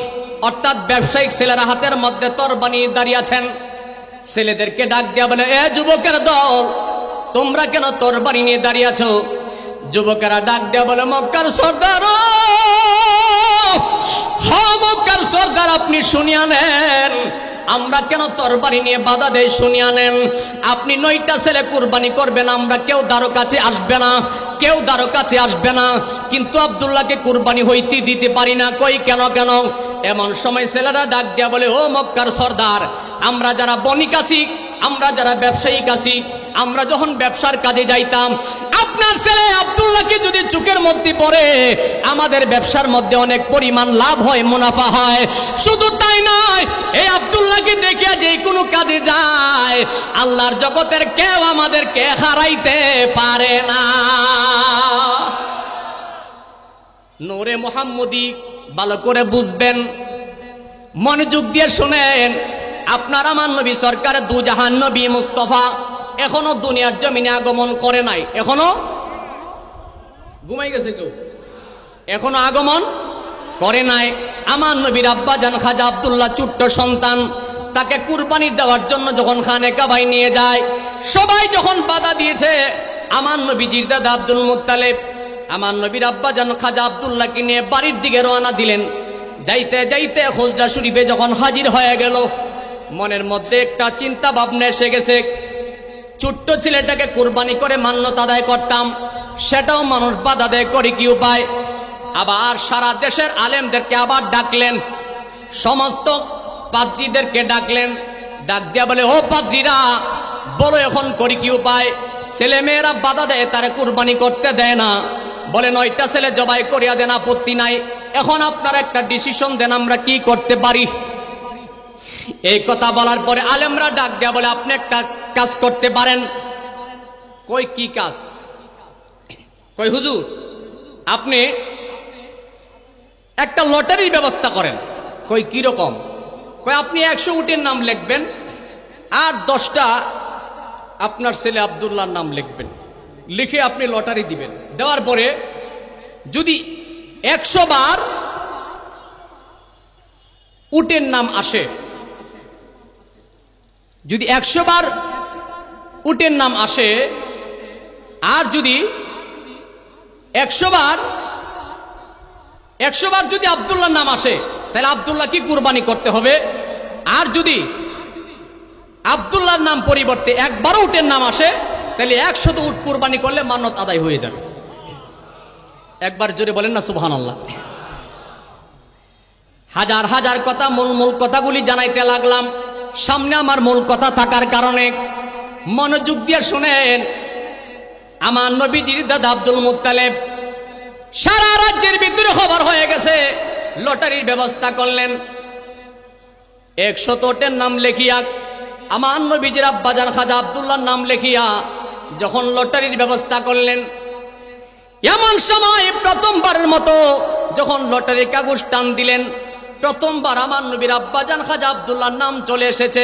অর্থাৎ ব্যবসায়িক ছেলেরা হাতের মধ্যে তরবারি দাঁড়িয়ে আছেন। ছেলেদেরকে ডাক দেয়া বলে, এ যুবকের দল তোমরা কেন তরবারি নিয়ে দাঁড়িয়ে আছো? যুবকেরা ডাক দেয়া বলে, মক্কার সর্দার, হ্যাঁ মক্কার সর্দার আপনি শুনিয়া নেন, আমরা কেন তরবারি নিয়ে বাধা দেই শুনিয়া নেন। আপনি 9টা ছেলে কুরবানি করবেন, আমরা কেউ দ্বারো কাছে আসবে না, কেউ দ্বারো কাছে আসবে না, কিন্তু আব্দুল্লাহকে কুরবানি হইতে দিতে পারি না। কই কেন কেন? এমন সময় ছেলেরা ডাক দেয়া বলে, ও মক্কার সর্দার, আমরা যারা বণিক আছি, আমরা যারা ব্যবসায়িক আছি, আমরা যখন ব্যবসার কাজে যাইতাম, আপনার ছেলে আব্দুল্লাহকে যদি চোখের মধ্যে পড়ে আমাদের ব্যবসার মধ্যে অনেক পরিমাণ লাভ হয়, মুনাফা হয়। শুধু তাই নয়, এই আব্দুল্লাহকে দেখিয়া যে কোনো কাজে যায়, আল্লাহর জগতের কেউ আমাদেরকে হারাইতে পারে না। নূরে মুহাম্মদী ভালো করে বুঝবেন, মনোযোগ দিয়ে শুনেন। আপনার আমার নবী সরকার দু জাহান নবী মুস্তাফা এখনো দুনিয়ার জমিনে আগমন করে নাই। এখনো ঘুমাই গেছে কেউ? এখনো আগমন করে নাই। আমার নবীর আব্বাজান খাজা আব্দুল্লাহ ছোট্ট সন্তান, তাকে কুরবানি দেওয়ার জন্য যখন খানে কাবায় নিয়ে যায়, সবাই যখন বাধা দিয়েছে, আমার নবীজির দাদা আব্দুল মুত্তালিব আমার নবীর আব্বাজান খাজা আব্দুল্লাহকে নিয়ে বাড়ির দিকে রওনা দিলেন। যাইতে যাইতে হোজরা শরীফে যখন হাজির হয়ে গেল, মনের মধ্যে একটা চিন্তা ভাবনা এসে গেছে। ছোট্ট ছেলেটাকে কুরবানি করে মান্যতা আদায় করতাম, সেটাও মানুষ বাধা দেয়, করে কি উপায়? আবার সারা দেশের আলেমদেরকে আবার ডাকলেন, সমস্ত পাদ্রীদেরকে ডাকলেন, ডাক দিয়া বলে, ও পাদ্রীরা, বলো এখন করি কি উপায়? ছেলে মেয়েরা বাধা দেয়, তারে কুরবানি করতে দেয় না। বলে 9টা ছেলে জবাই করিয়া দেন, আপত্তি নাই। এখন আপনারা একটা ডিসিশন দেন, আমরা কি করতে পারি? এই কথা বলার পরে আলেমরা ডাক দেয়া বলে, আপনি একটা কাজ করতে পারেন। কই কি কাজ? কই হুজুর, আপনি একটা লটারির ব্যবস্থা করেন। কই কি রকম? কই আপনি 100 উটের নাম লিখবেন আর 10টা আপনার ছেলে আব্দুল্লাহর নাম লিখবেন, লিখে আপনি লটারি দিবেন। দেওয়ার পরে যদি 100 বার উটের নাম আসে, যদি 100 বার উটের নাম আসে, আর যদি 100 বার যদি আব্দুল্লাহর নাম আসে, তাহলে আব্দুল্লাহ কি কুরবানি করতে হবে। আর যদি আব্দুল্লাহর নাম পরিবর্তে একবারও উটের নাম আসে, তাহলে 100 উট কুরবানি করলে মান্নত আদায় হয়ে যাবে। একবার জোরে বলেন না সুবহানাল্লাহ। হাজার হাজার কথা, মূল কথাগুলি জানাইতে লাগলাম। সামনে আমার মূল কথা থাকার কারণে মনোযোগ দিয়ে শুনেন। আমার নবীজির দাদা আব্দুল মুত্তালিব সারা রাজ্যের ভিতরে খবর হয়ে গেছে, লটারির ব্যবস্থা করলেন। 100 উটের নাম লেখিয়া আমার নবীজির আব্বাজান খাজা আব্দুল্লাহর নাম লেখিয়া যখন লটারির ব্যবস্থা করলেন, এমন সময় প্রথমবারের মতো যখন লটারির কাগজ টান দিলেন, প্রথমবার আমার নবীর আব্বাজান খাজা আব্দুল্লাহর নাম চলে এসেছে।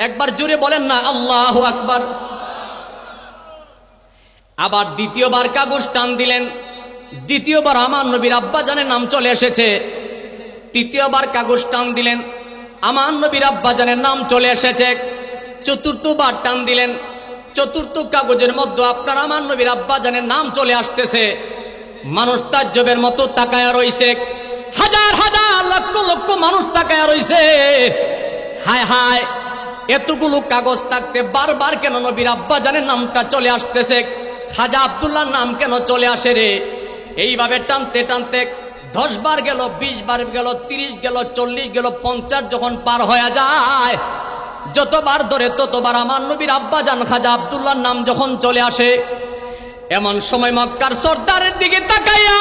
একবার জোরে বলেন না আল্লাহু আকবার। আবার দ্বিতীয়বার কাগজ টান দিলেন, দ্বিতীয়বার আমার নবীর আব্বাজানের নাম চলে এসেছে। তৃতীয়বার কাগজ টান দিলেন, আমার নবীর আব্বাজানের নাম চলে এসেছে। চতুর্থবার টান দিলেন, চতুর্থ কাগজের মধ্যে আপনার আমার নবীর আব্বাজানের নাম চলে আসতেছে। মানুষ তাজ্জবের মতো তাকায়া রইছে, হাজার হাজার লক্ষ লক্ষ মানুষ তাকায়া রইছে। হায় হায়, এতগুলো কাগজ থাকতে বারবার কেন নবীর আব্বাজানের নামটা চলে আসতেছে, খাজা আব্দুল্লাহর নাম কেন চলে আসে রে? এইভাবে টানতে টানতে 10 বার গেল, 20 বার গেল, 30 গেল, 40 গেল, 50 যখন পার হয়ে যায়, যতবার ধরে ততবার আমার নবীর আব্বাজান খাজা আব্দুল্লাহর নাম যখন চলে আসে, এমন সময় মক্কার সর্দারের দিকে তাকাইয়া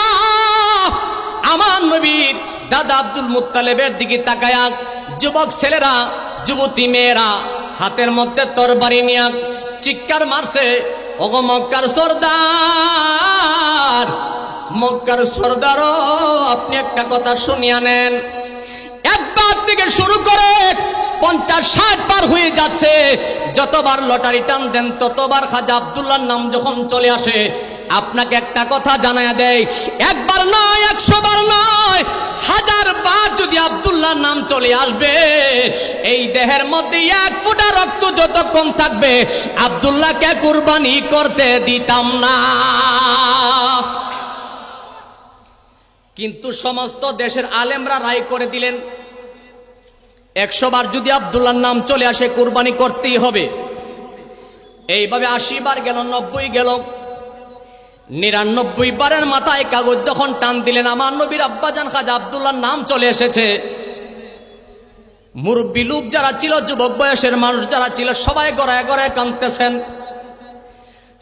আমার নবীর দাদা আব্দুল মুত্তালিবের দিকে তাকাইয়া যুবক ছেলেরা, যুবতী মেয়েরা হাতের মধ্যে তরবারি নিয়ে চিৎকার মারছে, ওগো মক্কার সর্দার, মক্কার সর্দারও আপনি একটা কথা শুনিয়া নেন। একবার থেকে শুরু করে 50-60 বার হয়ে যাচ্ছে, যতবার লটারি টান দেন ততবার খাজা আব্দুল্লাহর নাম যখন চলে আসে, আপনাকে একটা কথা জানায়া দেয়, একবার নয়, 100 বার নয়, 1000 বার যদি আব্দুল্লাহর নাম চলে আসবে, এই দেহের মধ্যে 1 ফোঁটা রক্ত যতক্ষণ থাকবে আব্দুল্লাহকে কুরবানি করতে দিতাম না। কিন্তু সমস্ত দেশের আলেমরা রায় করে দিলেন, 100 বার যদি আব্দুল্লাহর নাম চলে আসে কুরবানি করতেই হবে। এইভাবে 80 বার গেল, 90 গেল, 99 বারের মাথায় কাগজ যখন টান দিলেন, আমার নবীর আব্বাজান খাজা আব্দুল্লাহর নাম চলে এসেছে। মুরব্বী লোক যারা ছিল, যুবক বয়সের মানুষ যারা ছিল, সবাই গড়ায় গড়ায় কাঁদতেছেন।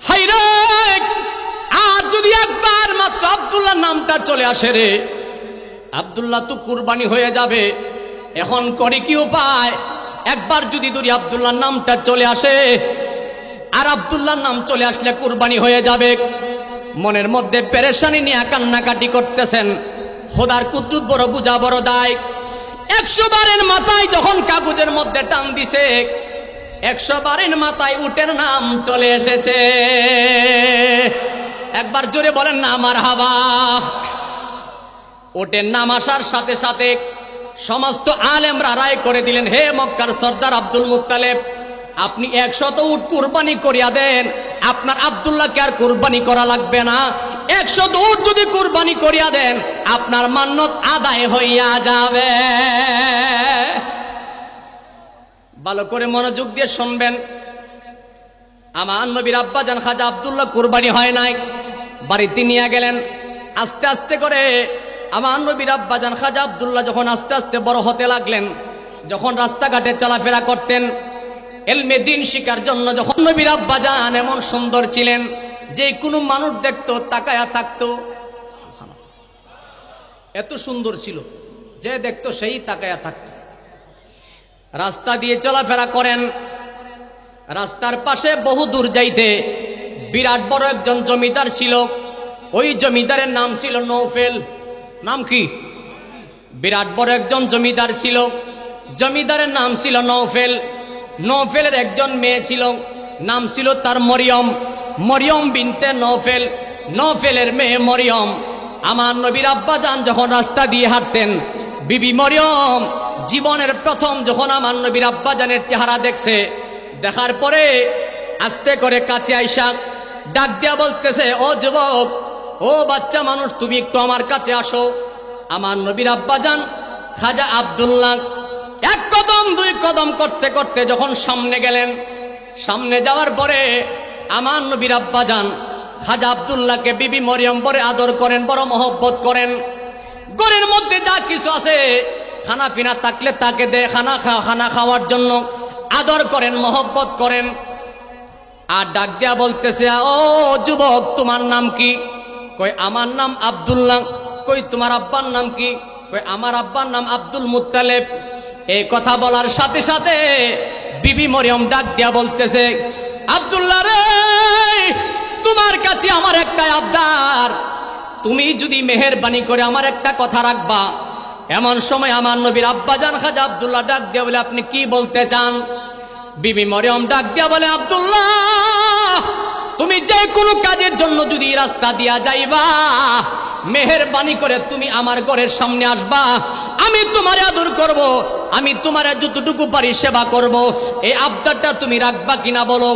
হাইরে, আর যদি একবার মাত্র আব্দুল্লাহর নামটা চলে আসে রে, আব্দুল্লাহ তো কুরবানি হয়ে যাবে। এখন করি কি উপায়? একবার যদি ধরি আব্দুল্লাহর নামটা চলে আসে, আর আব্দুল্লাহর নাম চলে আসলে কুরবানি হয়ে যাবে। মনের মধ্যে পেরেশানি নিয়ে কান্নাকাটি করতেছেন। খোদার কুদরত বড়, বুঝা বড় দায়। 100 বারের মাথায় যখন কাগজের মধ্যে টান দিছে, 100 বারের মাথায় উটের নাম চলে এসেছে। একবার জোরে বলেন না মারহাবা। উটের নাম আসার সাথে সাথে সমস্ত আলেমরা রায় করে দিলেন, হে মক্কার সর্দার আব্দুল মুত্তালিব, আপনি 100 উট কুরবানি করিয়া দেন, আপনার আব্দুল্লাহকে আর কুরবানি করা লাগবে না। 100 উট যদি কুরবানি করিয়া দেন, আপনার মান্নত আদায় হইয়া যাবে। ভালো করে মনোযোগ দিয়ে শুনবেন। আমার নবীর আব্বাজান খাজা আব্দুল্লাহ কুরবানি হয় নাই, বাড়িতে নিয়ে গেলেন। আস্তে আস্তে করে আমার নবীর আব্বাজান খাজা আব্দুল্লাহ যখন আস্তে আস্তে বড় হতে লাগলেন, যখন রাস্তাঘাটে চলাফেরা করতেন, এলমে দিন শিকার জন্য যখন নবীর আব্বাজান এমন সুন্দর ছিলেন যে কোনো মানুষ দেখতো তাকায়া থাকতো, এত সুন্দর ছিল যে দেখতো সেই তাকায়া থাকতো। রাস্তা দিয়ে চলাফেরা করেন, রাস্তার পাশে বহু দূর যাইতে বিরাট বড় একজন জমিদার ছিল। ওই জমিদারের নাম ছিল নৌফেল। নাম কি? বিরাট বড় একজন জমিদার ছিল, জমিদারের নাম ছিল নৌফেল। নৌফেলের একজন মেয়ে ছিল, নাম ছিল তার মরিয়ম। মরিয়ম বিনতে নৌফেল, নৌফেলের মেয়ে মরিয়ম। আমার নবীর আব্বাজান যখন রাস্তা দিয়ে হাঁটতেন, বিবি মরিয়ম জীবনের প্রথম যখন আমার নবীর আব্বাজানের চেহারা দেখছে, দেখার পরে আস্তে করে কাছে আইসা ডাক দিয়া বলতেছে, ও যুবক, ও বাচ্চা মানুষ, তুমি একটু আমার কাছে আসো। আমার নবীর আব্বাজান খাজা আব্দুল্লাহ এক কদম দুই কদম করতে করতে যখন সামনে গেলেন, সামনে যাওয়ার পরে আমার নবীর আব্বাজান খাজা আব্দুল্লাহকে বিবি মরিয়ম বড় আদর করেন, বড় মহব্বত করেন। ঘরের মধ্যে যা কিছু আছে খানা পিনা থাকলে তাকে দেয়, খানা খাওয়ার জন্য আদর করেন, মহব্বত করেন। আর ডাক দিয়া বলতেছে, ও যুবক, তোমার নাম কি? কই আমার নাম আব্দুল্লাহ। কই তোমার আব্বার নাম কি? কই আমার আব্বার নাম আব্দুল মুত্তালেব। এই কথা বলার সাথে সাথে বিবি মরিয়ম ডাক দিয়া বলতেছে, আব্দুল্লাহ রে, তোমার কাছে আমার একটা আবদার, তুমি যদি মেহেরবানি করে আমার একটা কথা রাখবা। এমন সময় আমার নবীর আব্বাজান খাজা আব্দুল্লাহ ডাক দিয়া বলে, আপনি কি বলতে চান? বিবি মরিয়ম ডাক দিয়া বলে, আব্দুল্লাহ, তুমি যে কোনো কাজের জন্য যদি রাস্তা দিয়া যাইবা, মেহেরবানি করে তুমি আমার ঘরের সামনে আসবা, আমি তোমার আদর করব, আমি তোমার যতটুকু পারি সেবা করব। এই আবদারটা তুমি রাখবা কিনা বলো।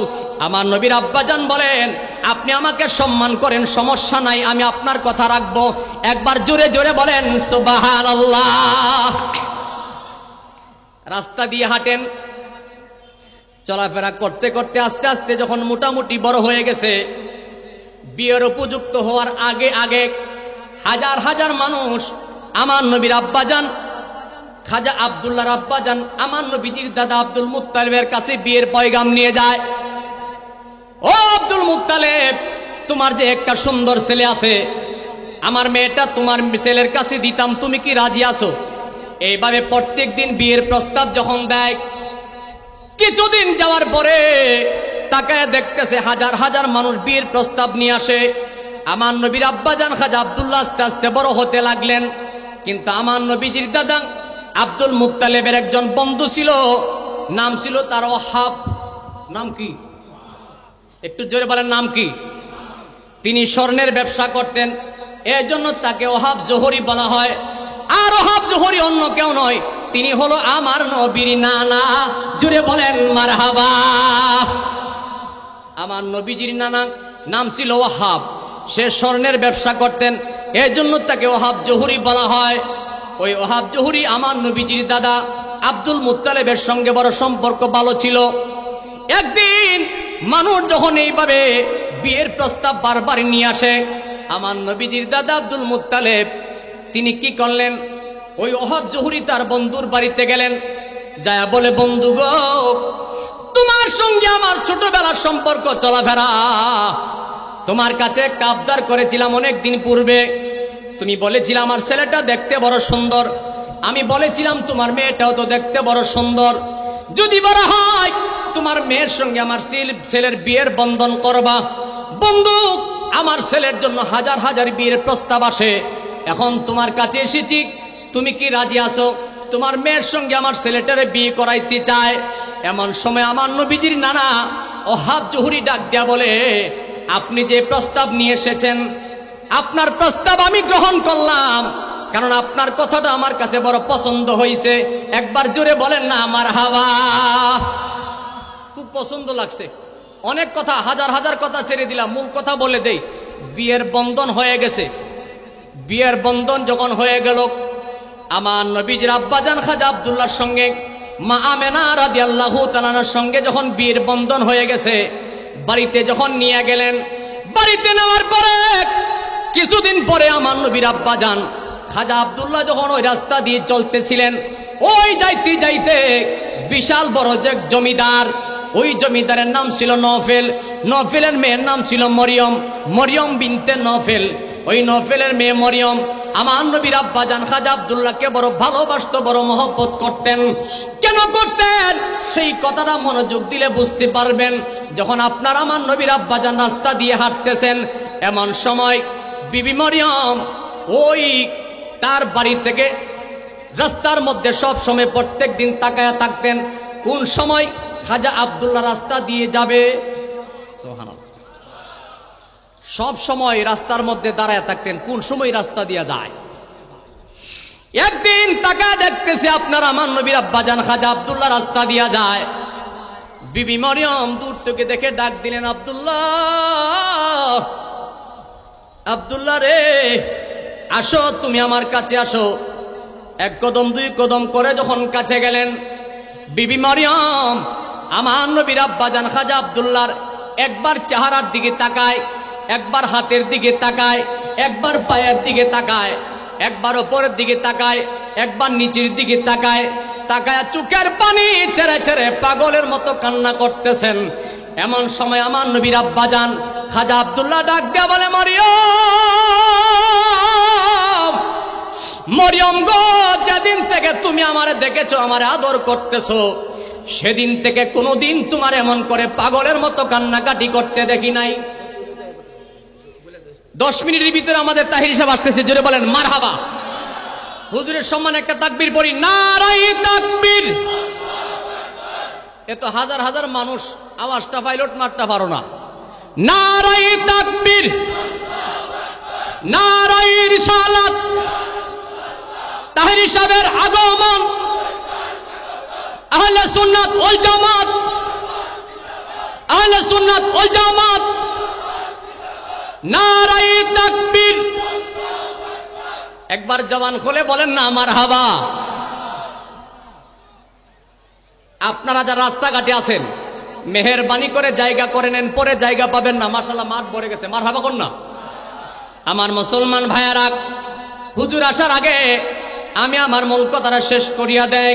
আমার নবীর আব্বাজান বলেন, আপনি আমাকে সম্মান করেন, সমস্যা নাই, আমি আপনার কথা রাখবো। একবার জোরে জোরে বলেন সুবহানাল্লাহ। রাস্তা দিয়ে হাঁটেন, চলাফেরা করতে করতে আস্তে আস্তে যখন মোটামুটি বড় হয়ে গেছে, বিয়ের উপযুক্ত হওয়ার আগে আগে হাজার হাজার মানুষ আমার নবীর আব্বাজান খাজা আব্দুল্লাহর আব্বাজান আমার নবীজির দাদা আব্দুল মুত্তালিবের কাছে বিয়ের পয়গাম নিয়ে যায়। ও আব্দুল মুত্তালিব, তোমার যে একটা সুন্দর ছেলে আছে, আমার মেয়েটা তোমার ছেলের কাছে দিতাম, তুমি কি রাজি আছো? এইভাবে প্রত্যেক দিন বিয়ের প্রস্তাব যখন দেয়, কিছুদিন যাওয়ার পরে তাকায় দেখতেছে হাজার হাজার মানুষ বিয়ের প্রস্তাব নিয়ে আসে। আমার নবীর আব্বাজান খাজা আব্দুল্লাহ আস্তে আস্তে বড় হতে লাগলেন। কিন্তু আমার নবীজির দাদা আব্দুল মুত্তালিবের একজন বন্ধু ছিল, নাম ছিল তার ওহাব। নাম কি? একটু জোরে বলেন, নাম কি? তিনি স্বর্ণের ব্যবসা করতেন, এর জন্য তাকে ওহাব জোহরি বলা হয়। আর ওহাব জোহরি অন্য কেউ নয়, তিনি হলো আমার নবীর নানা। জোরে বলেন মারহাবা। আমার নবীজির নানা নাম ছিল ওহাব, সে স্বর্ণের ব্যবসা করতেন, এর জন্য তাকে ওহাব জোহরি বলা হয়। ওই ওহাব জোহরি আমার নবীজির দাদা আব্দুল মুত্তালিবের সঙ্গে বড় সম্পর্ক ভালো ছিল। একদিন মানুষ যখন এইভাবে বিয়ের প্রস্তাব বারবার নিয়ে আসে, আমার নবীজির দাদা আব্দুল মুত্তালিব তিনি কি করলেন, ওই ওহাব জোহরি তার বন্ধুর বাড়িতে গেলেন। যায়া বলে, বন্ধু গো, তোমার সঙ্গে আমার ছোটবেলার সম্পর্ক চলাফেরা, তোমার কাছে একটা আবদার করেছিলাম অনেক দিন পূর্বে। তুমি বলেছিলে আমার ছেলেটা দেখতে বড় সুন্দর, আমি বলেছিলাম তোমার মেয়েটাও তো দেখতে বড় সুন্দর, যদি বড় হয় তোমার মেয়ের সঙ্গে আমার ছেলের বিয়ের বন্ধন করবা। বন্ধু, আমার ছেলের জন্য হাজার হাজার বিয়ের প্রস্তাব আসে, এখন তোমার কাছে এসেছি, তুমি কি রাজি আছো? তোমার মেয়ের সঙ্গে আমার ছেলেটারে বিয়ে করাইতে চায়। এমন সময় আমার নবীজির নানা ওহাব জোহরি ডাক দিয়া বলে, আপনি যে প্রস্তাব নিয়ে এসেছেন, আপনার প্রস্তাব আমি গ্রহণ করলাম, কারণ আপনার কথাটা আমার কাছে বড় পছন্দ হয়েছে। একবার জোরে বলেন না মারহাবা। খুব পছন্দ লাগছে। অনেক কথা, হাজার হাজার কথা ছেড়ে দিলাম, মূল কথা বলে দেই। বিয়ের বন্ধন হয়ে গেছে। বিয়ের বন্ধন যখন হয়ে গেল, আমার নবীজির আব্বাজান খাজা আব্দুল্লাহর সঙ্গে মা আমেনা রাদিয়াল্লাহু তাআলার সঙ্গে যখন বিয়ের বন্ধন হয়ে গেছে, বাড়িতে যখন নিয়ে গেলেন, বাড়িতে নেওয়ার পরে কিছুদিন পরে আমার নবীর আব্বাজান খাজা আব্দুল্লাহ যখন ওই রাস্তা দিয়ে চলতেছিলেন, ওই যাইতে যাইতে বিশাল বড় যে জমিদার ওই জমিদারের নাম ছিল নফেল, নফেলের মেয়ের নাম ছিল মরিয়ম, মরিয়ম বিনতে নফেল। ওই নফেলের মেয়ে মরিয়ম আমার নবীর আব্বাজান খাজা আব্দুল্লাহকে বড় ভালোবাসতো, বড় মহব্বত করতেন। কেন করতেন সেই কথাটা মনোযোগ দিলে বুঝতে পারবেন। যখন আপনার আমার নবীর আব্বাজান রাস্তা দিয়ে হাঁটতেছেন, এমন সময় বিবি মরিয়ম ওই তার বাড়ি থেকে রাস্তার মধ্যে সব সময় প্রত্যেক দিন তাকায়া থাকতেন কোন সময় খাজা আব্দুল্লাহ রাস্তা দিয়ে যাবে। সুবহানাল্লাহ। সব সময় রাস্তার মধ্যে দাঁড়ায় থাকতেন কোন সময় রাস্তা দিয়ে যায়। একদিন তাকা দেখতেছে আপনার আমার নবীর আব্বাজান খাজা আব্দুল্লাহ রাস্তা দিয়া যায়। বিবি মরিয়ম দূর থেকে দেখে ডাক দিলেন, আব্দুল্লাহ, আব্দুল্লাহ রে, আসো, তুমি আমার কাছে আসো। এক কদম দুই কদম করে যখন কাছে গেলেন, বিবি মরিয়ম আমার নবীর আব্বাজান খাজা আব্দুল্লাহর একবার চেহারার দিকে তাকায়, একবার হাতের দিকে তাকায়, একবার পায়ের দিকে তাকায়, একবার ওপরের দিকে তাকায়, একবার নিচের দিকে তাকায়, তাকায় চোখের পানি ছেড়ে ছেড়ে পাগলের মতো কান্না করতেছেন। এমন সময় আমার নবীর আব্বাজান খাজা আব্দুল্লাহ ডাক দেয়া বলে, মরিয়ম, মরিয়ম গো, যেদিন থেকে তুমি আমারে দেখেছো, আমারে আদর করতেছো, সেদিন থেকে কোনোদিন তোমার এমন করে পাগলের মতো কান্নাকাটি করতে দেখি নাই। 10 মিনিটের ভিতরে আমাদের তাহির সাহেব আসতেছে, জোরে বলেন মারহাবা। হুজুরের সম্মানে একটা তাকবীর পড়ি, নারায়ে তাকবীর। এত হাজার হাজার মানুষ আওয়াজটা পাইলট মারতে পারো না। নারায়ে তাকবীর, নারায়ে রিসালাত। তাহির সাহেবের আগমন, আহলে সুন্নাত ওয়াল জামাত, আহলে সুন্নাত ওয়াল জামাত। নারায়ে তাকবীর। একবার জবান খুলে বলেন না মারহাবা। আপনারা যারা রাস্তাঘাটে আছেন, মেহেরবানি করে জায়গা করে নেন, পরে জায়গা পাবেন না। মাশাআল্লাহ, মাঠ ভরে গেছে, মারহাবা কোন না। আমার মুসলমান ভাইয়ারা, হুজুর আসার আগে আমি আমার মূল কথাটা শেষ করিয়া দেই।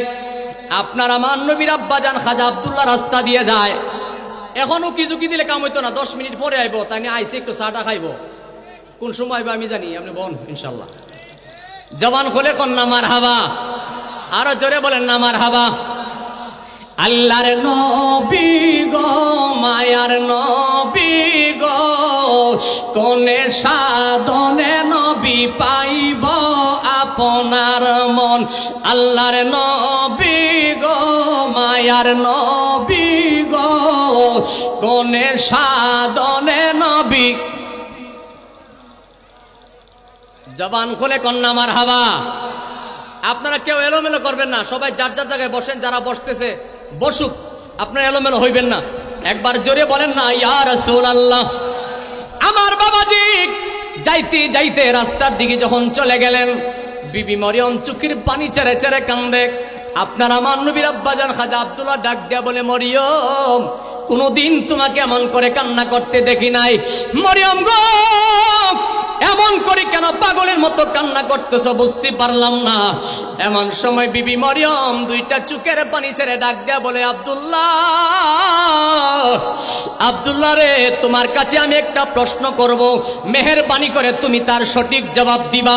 আপনার আমার নবীর আব্বাজান খাজা আব্দুল্লাহ রাস্তা দিয়ে যায়। এখনো কিছু কি দিলে কাম হইতো না, 10 মিনিট পরে আইব, তাই নিয়ে আইসে একটু চাটা খাইব। কোন সময় আইব আমি জানি, আপনি বল ইনশাল্লাহ। জবান খুলে কোন না মারহাবা, আরো জোরে বলেন না মারহাবা। আল্লাহর নবী গো, মায়ার নবী গো, কোনে সাধনে নবী পাইব আপনার মন। আল্লাহর নবী গো, মায়ার নবী গো, কোনে সাধনে নবী। জবান খুলে কন্যা মারহাবা। আপনারা কেউ এলোমেলো করবেন না, সবাই যার যার জায়গায় বসেন। যারা বসতেছে বসুক, আপনারা এলোমেলো হইবেন না। একবার জোরে বলেন না ইয়া রাসূলুল্লাহ। আমার বাবাজি যাইতে যাইতে রাস্তার দিকে যখন চলে গেলেন, বিবি মরিয়ম চোখের পানি ছেড়ে ছেড়ে কান্দে। আপনার আমার নবীর আব্বাজান খাজা আব্দুল্লাহ ডাক দেয়া বলে, মরিয়ম, কোনদিন তোমাকে এমন করে কান্না করতে দেখি নাই। মরিয়ম গো, এমন করে কেন পাগলের মতো কান্না করতেছ বুঝতে পারলাম না। এমন সময় বিবি মরিয়ম দুইটা চোখের পানি ছেড়ে ডাক দেয়া বলে, আব্দুল্লাহ, আব্দুল্লাহ রে, তোমার কাছে আমি একটা প্রশ্ন করব, মেহেরবানি করে তুমি তার সঠিক জবাব দিবা।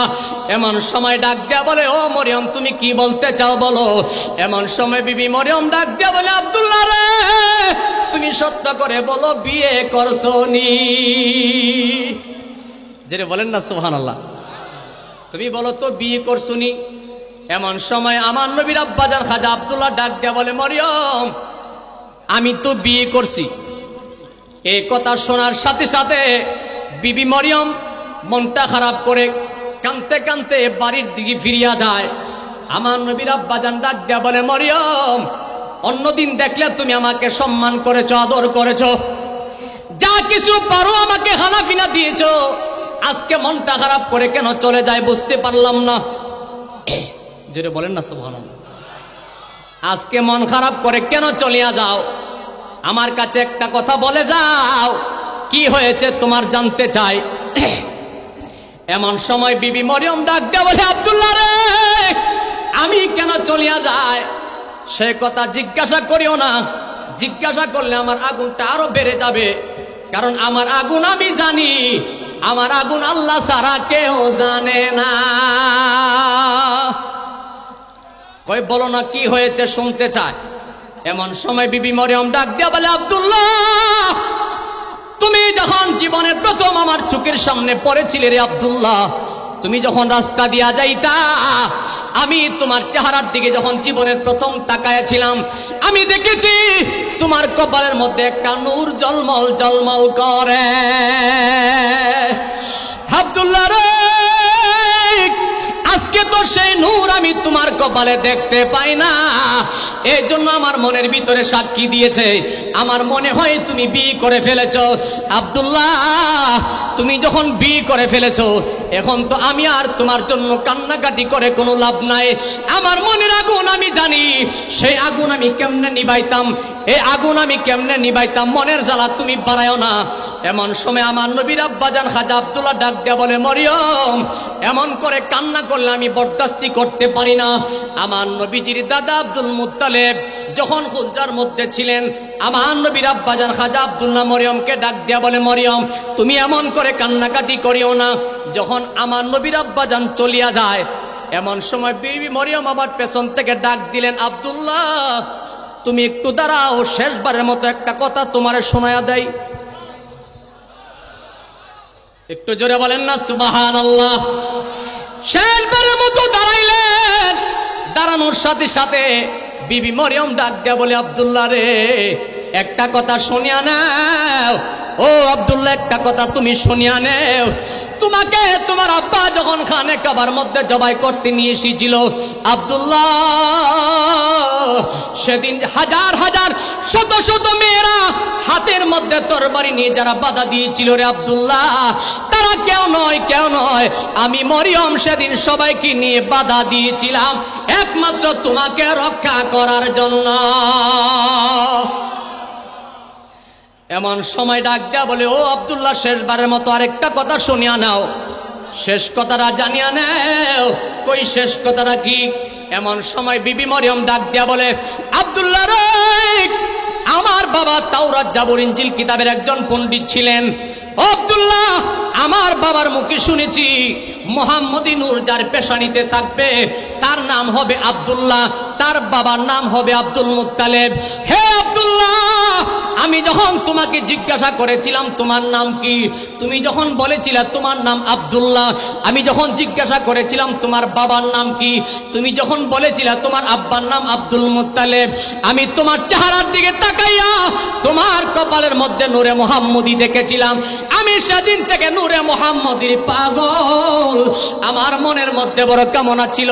এমন সময় ডাক দেয়া বলে, ও মরিয়ম, তুমি কি বলতে চাও বলো। এমন সময় বিবি মরিয়ম ডাক দেয়া বলে, আব্দুল্লাহ রে, তুমি সত্য করে বলো, বিয়ে করছো নি? যেটা বলেন না সুবহানাল্লাহ। তুমি বলো তো বিয়ে করছো নি? এমন সময় আমার নবীর আব্বাজান খাজা আব্দুল্লাহ ডাক দেয়া বলে, মরিয়ম, আমি তো বিয়ে করছি। এই কথা শোনার সাথে সাথে বিবি মরিয়ম মনটা খারাপ করে কাঁদতে কাঁদতে বাড়ির দিকে ফিরিয়া যায়। আমার নবীর আব্বাজান ডাক দেয়া বলে, মরিয়ম, অন্যদিন দেখলে তুমি আমাকে সম্মান করেছো, আদর করেছো, যা কিছু পারো আমাকে হানাফিনা দিয়েছো। আজকে মনটা খারাপ করে কেন চলে যায় বুঝতে পারলাম না। যেটা বলেন না সুবহানাল্লাহ। আজকে মন খারাপ করে কেন চলিয়া যাও? আমার কাছে একটা কথা বলে যাও, কি হয়েছে তোমার জানতে চাই। এমন সময় বিবি মরিয়ম ডাক দেয়া বলে, আব্দুল্লাহ রে, আমি কেন চলিয়া যাই সে কথা জিজ্ঞাসা করিও না। জিজ্ঞাসা করলে আমার আগুনটা আরো বেড়ে যাবে, কারণ আমার আগুন আমি জানি, আমার আগুন আল্লাহ ছাড়া কেউ জানে না। কই বলো না কি হয়েছে, শুনতে চায়। এমন সময় বিবি মরিয়ম ডাক দিয়া বলে, আব্দুল্লাহ, তুমি যখন জীবনের প্রথম আমার চোখের সামনে পড়েছিলে রে আব্দুল্লাহ, তুমি যখন রাস্তা দিয়া যাইতা, আমি তোমার চেহারার দিকে যখন জীবনের প্রথম তাকায়াছিলাম, আমি দেখেছি তোমার কপালের মধ্যে একটা নূর জলমল জলমল করে। আব্দুল্লাহ রে, আজকে তো সেই নূর আমি তোমার কপালে দেখতে পাই না, এই জন্য আমার মনের ভিতরে সাক্ষী দিয়েছে, আমার মনে হয় তুমি বিয়ে করে ফেলেছ। আব্দুল্লাহ, তুমি যখন বিয়ে করে ফেলেছো, এখন তো আমি আর তোমার জন্য কান্নাকাটি করে কোনো লাভ নাই। আমার মনের আগুন আমি জানি, সেই আগুন আমি কেমনে নিভাইতাম, এই আগুন আমি কেমনে নিভাইতাম, মনের জ্বালা তুমি বাড়ায়ও না। এমন সময় আমার নবীর আব্বাজান খাজা আব্দুল্লাহ ডাক দিয়া বলে, মরিয়ম, এমন করে কান্না করলে আমি বরদাস্তি করতে পারি না। আমার নবীজির দাদা আব্দুল মুত্তালিব যখন হুজরার মধ্যে ছিলেন, আমার নবীর আব্বাজান খাজা আব্দুল্লাহ মরিয়মকে ডাক দিয়া বলে, মরিয়ম, তুমি এমন করে কান্নাকাটি করিও না। যখন আমার নবীর আব্বাজান চলিয়া যায়, এমন সময় বিবি মরিয়ম আবার পেছন থেকে ডাক দিলেন, আব্দুল্লাহ, তুমি একটু দাঁড়াও, শেষবারের মতো একটা কথা তোমারে শোনায়া দেয়। একটু জোরে বলেন না সুবহানাল্লাহ। শেষবারের মতো দাঁড়াইলেন, দাঁড়ানোর সাথে সাথে বিবি মরিয়ম ডাক দেয়া বলে, আব্দুল্লাহ রে, একটা কথা শুনিয়া নাও। ও আব্দুল্লাহ, একটা কথা তুমি শুনিয়া নেও। তোমাকে তোমার আব্বা যখন খানে কাবার মধ্যে জবাই করতে নিয়ে এসেছিল আব্দুল্লাহ, সেদিন হাজার হাজার শত শত মেয়েরা হাতের মধ্যে তরবারি নিয়ে যারা বাধা দিয়েছিল রে আব্দুল্লাহ, তারা কেউ নয়, কেউ নয়, আমি মরিয়ম সেদিন সবাইকে নিয়ে বাধা দিয়েছিলাম একমাত্র তোমাকে রক্ষা করার জন্য। এমন সময় ডাক দেয়া বলে, ও আব্দুল্লাহ, শেষবারের মতো আরেকটা কথা শুনিয়া নাও, শেষ কথাটা জানিয়া নাও। কই শেষ কথাটা কি? এমন সময় বিবি মরিয়ম ডাক দেয়া বলে, আব্দুল্লাহ রে, আমার বাবা তাওরাত জাবুর ইনজিল কিতাবের একজন পণ্ডিত ছিলেন। আব্দুল্লাহ, আমার বাবার মুখে শুনেছি মুহাম্মদি নূর যার পেশানিতে থাকবে তার নাম হবে আব্দুল্লাহ, তার বাবার নাম হবে আব্দুল মুত্তালিব। হে আব্দুল্লাহ, আমি যখন তোমাকে জিজ্ঞাসা করেছিলাম তোমার নাম কি, তুমি যখন বলেছিলে তোমার নাম আব্দুল্লাহ, আমি যখন জিজ্ঞাসা করেছিলাম তোমার বাবার নাম কি, তুমি যখন বলেছিলে তোমার আব্বার নাম আব্দুল মুত্তালিব, আমি তোমার চেহারার দিকে তাকাইয়া তোমার কপালের মধ্যে নূরে মুহাম্মদি দেখেছিলাম। আমি সেদিন থেকে নূরে মুহাম্মদির পাগল। আমার মনের মধ্যে বড় কামনা ছিল